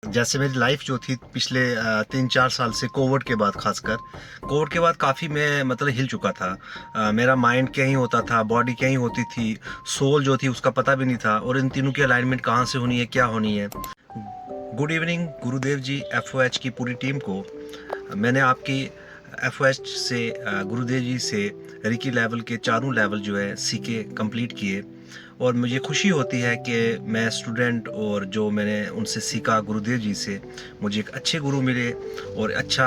जैसे मेरी लाइफ जो थी पिछले 3-4 साल से कोविड के बाद, खासकर कोविड के बाद काफ़ी मैं मतलब हिल चुका था। मेरा माइंड कहीं होता था, बॉडी कहीं होती थी, सोल जो थी उसका पता भी नहीं था, और इन तीनों की अलाइनमेंट कहाँ से होनी है, क्या होनी है। गुड इवनिंग गुरुदेव जी, एफओएच की पूरी टीम को। मैंने आपकी एफओएच से गुरुदेव जी से रिकी लेवल के चारों लेवल जो है सीखे कंप्लीट किए, और मुझे खुशी होती है कि मैं स्टूडेंट और जो मैंने उनसे सीखा गुरुदेव जी से, मुझे एक अच्छे गुरु मिले और अच्छा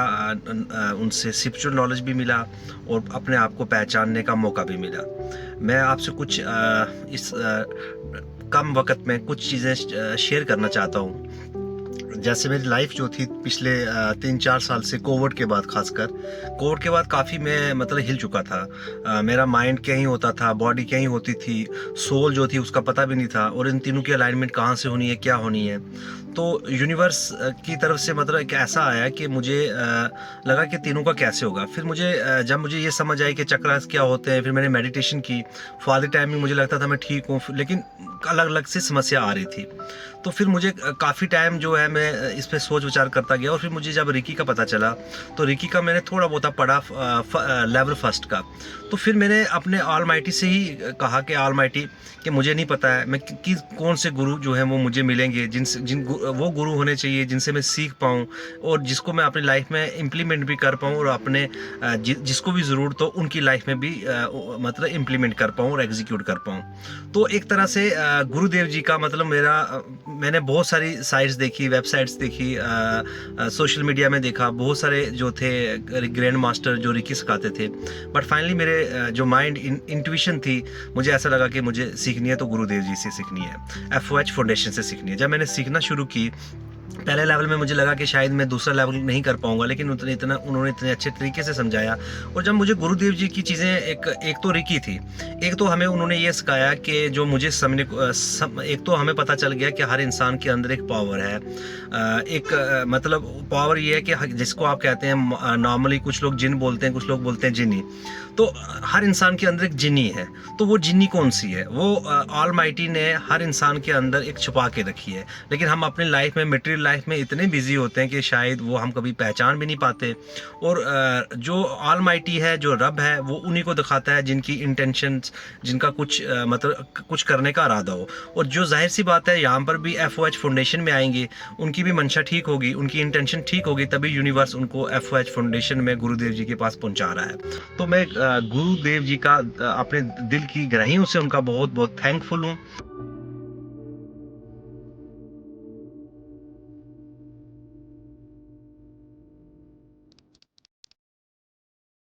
उनसे स्पिरिचुअल नॉलेज भी मिला और अपने आप को पहचानने का मौका भी मिला। मैं आपसे कुछ इस कम वक्त में कुछ चीज़ें शेयर करना चाहता हूँ। जैसे मेरी लाइफ जो थी पिछले 3-4 साल से कोविड के बाद, खासकर कोविड के बाद काफ़ी मैं मतलब हिल चुका था। मेरा माइंड कहीं होता था, बॉडी कहीं होती थी, सोल जो थी उसका पता भी नहीं था, और इन तीनों की अलाइनमेंट कहाँ से होनी है, क्या होनी है। तो यूनिवर्स की तरफ से मतलब एक ऐसा आया कि मुझे लगा कि तीनों का कैसे होगा। फिर मुझे जब मुझे ये समझ आई कि चक्रास क्या होते हैं, फिर मैंने मेडिटेशन की। फॉर द टाइमिंग मुझे लगता था मैं ठीक हूँ, लेकिन अलग अलग सी समस्या आ रही थी। तो फिर मुझे काफ़ी टाइम जो है मैं इस पे सोच विचार करता गया, और फिर मुझे जब रिकी का पता चला, तो रिकी का मैंने थोड़ा बहुत पढ़ा लेवल फर्स्ट का। तो फिर मैंने अपने ऑलमाइटी से ही कहा कि ऑलमाइटी, कि मुझे नहीं पता है मैं कौन से गुरु जो हैं वो मुझे मिलेंगे, वो गुरु होने चाहिए जिनसे मैं सीख पाऊँ और जिसको मैं अपनी लाइफ में इम्प्लीमेंट भी कर पाऊँ, और अपने जिसको भी ज़रूरत हो उनकी लाइफ में भी मतलब इम्प्लीमेंट कर पाऊँ और एग्जीक्यूट कर पाऊँ। तो एक तरह से गुरुदेव जी का मतलब मैंने बहुत सारी साइट्स देखी, वेबसाइट्स देखी, सोशल मीडिया में देखा, बहुत सारे जो थे ग्रैंड मास्टर जो रिकी सिखाते थे, बट फाइनली मेरे जो माइंड इंट्यूशन थी, मुझे ऐसा लगा कि मुझे सीखनी है तो गुरुदेव जी से सीखनी है, एफओएच फाउंडेशन से सीखनी है। जब मैंने सीखना शुरू की, पहले लेवल में मुझे लगा कि शायद मैं दूसरा लेवल नहीं कर पाऊंगा, लेकिन उन्होंने इतने अच्छे तरीके से समझाया। और जब मुझे गुरुदेव जी की चीज़ें एक तो रिकी थी, एक तो हमें उन्होंने ये सिखाया कि जो मुझे एक तो हमें पता चल गया कि हर इंसान के अंदर एक पावर है। मतलब पावर ये है कि जिसको आप कहते हैं, नॉर्मली कुछ लोग जिन बोलते हैं, कुछ लोग बोलते हैं जिनी। तो हर इंसान के अंदर एक जिनी है। तो वो जिन्नी कौन सी है? वो ऑलमाइटी ने हर इंसान के अंदर एक छुपा के रखी है, लेकिन हम अपनी लाइफ में, मटेरियल लाइफ में इतने बिजी होते हैं कि शायद वो हम कभी पहचान भी नहीं पाते। और जो ऑलमाइटी है, जो रब है, वो उन्हीं को दिखाता है जिनकी इंटेंशंस, जिनका कुछ मतलब कुछ करने का इरादा हो। और जो जाहिर सी बात है, यहाँ पर भी एफओएच फाउंडेशन में आएंगे, उनकी भी मंशा ठीक होगी, उनकी इंटेंशन ठीक होगी, तभी यूनिवर्स उनको एफओएच फाउंडेशन में गुरुदेव जी के पास पहुंचा रहा है। तो मैं गुरुदेव जी का अपने दिल की गहराइयों से उनका बहुत बहुत थैंकफुल हूँ।